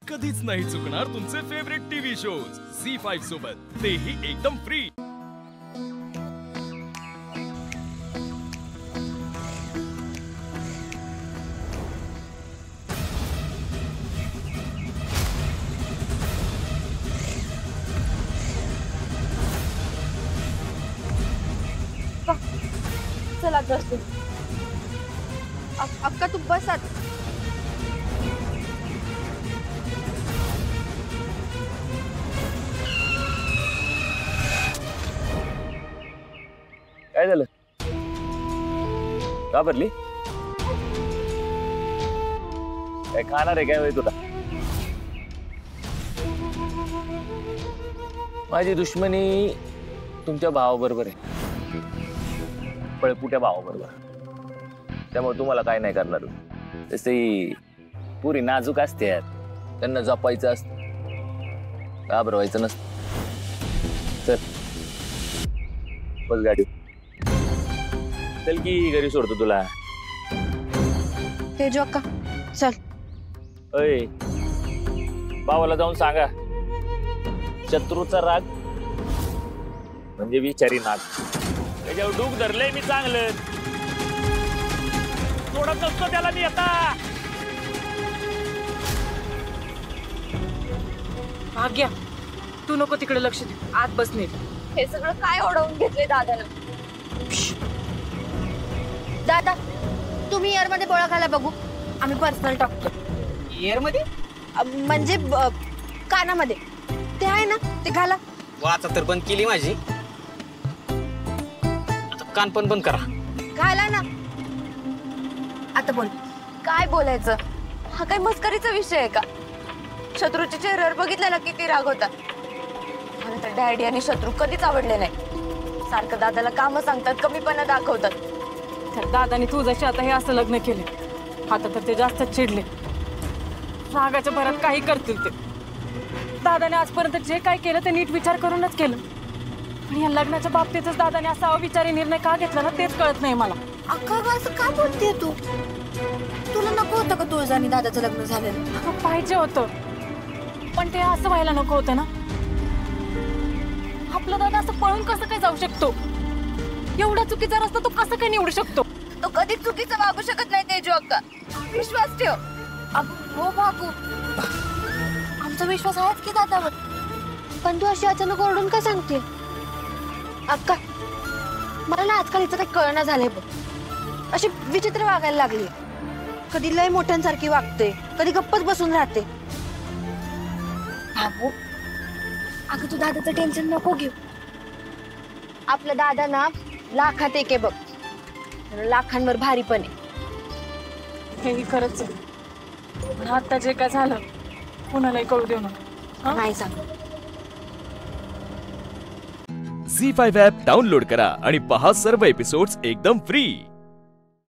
कधीच नाही चुकणार तुमचे फेवरेट टीव्ही शोज झी5 सोबत, तेही एकदम फ्री। चला बस। अक्का तू बसात। काय झालं? घाबरली? काय खाणार आहे काय होय तुला? माझी दुश्मनी तुमच्या भावाबरोबर आहे, पळपुट्या भावाबरोबर। त्यामुळे तुम्हाला काय नाही करणार। तसे पुरी नाजूक असते, त्यांना जपायचं असतं, घाबरवायचं नसतं। चल बस गाडी, चल की घरी सोडतो तुला। तेजू अक्का चल। अय भावाला जाऊन सांगा, शत्रूचा राग म्हणजे विचारी नाग। त्याच्यावर डूक धरलंय मी चांगलं, सोडत नसतो त्याला मी आता। भाग्या तू नको तिकडे लक्ष दे, आत बस नीट। हे सगळं काय ओढवून घेतले दादाला? दादा तुम्ही एअर मध्ये बोळा खायला बघू, आम्ही पर्सनल टाकतो। एअर मध्ये म्हणजे कानामध्ये ते आहे ना, ते घाला। वाचा तर बंद केली माझी, आता कान पण बंद करा। घाला ना। आता बोल, काय बोलायचं? हा काय मस्करीचा विषय आहे का? शत्रूच्या चेहऱ्यावर बघितलं ना किती राग होता। मला तर डॅडी आणि शत्रू कधीच आवडले नाही। सारखं दादाला काम सांगतात, कमीपणा दाखवतात। तर दादाने तुझ्याशी आता हे असं लग्न केले, आता तर ते जास्तच चिडले। रागाच्या भरात काही करतील ते। दादाने आजपर्यंत जे काय केलं ते नीट विचार करूनच केलं, आणि या लग्नाच्या बाबतीतच दादाने असा अविचारी निर्णय का घेतला ना तेच कळत नाही मला। अक्का असं का बोलतेय तू? तुला नको होतं का तुझं आणि दादाचं लग्न झालेलं? पाहिजे होतं, पण ते असं व्हायला नको होतं ना। आपला दादा असं पळून कसं काय जाऊ शकतो? एवढा चुकीचा रस्ता तो कसं काय निवडू शकतो? तो कधीच चुकीचं वागू शकत नाही तेजू अक्का, विश्वास ठेव। हो भागू, आमचा विश्वास आहेच की दादावर, पण तू अशी अचानक ओरडून काय सांगते? अक्का मला ना आजकाल हिचं काही कळना झालंय बघ, अशी विचित्र वागायला लागली। कधी लय मोठ्यांसारखी वागते, कधी गप्पच बसून राहते। बाबू अगं तू दादाचं टेन्शन नको घेऊ, आपला दादा ना लाखात एक आहे बघ, लाखांवर भारी पण आहे। हेही खरंच आहे, पण आता जे काय झालं कुणालाही कळू देऊ नका। नाही सांग। झी5 ॲप डाउनलोड करा आणि पहा सर्व एपिसोड्स एकदम फ्री।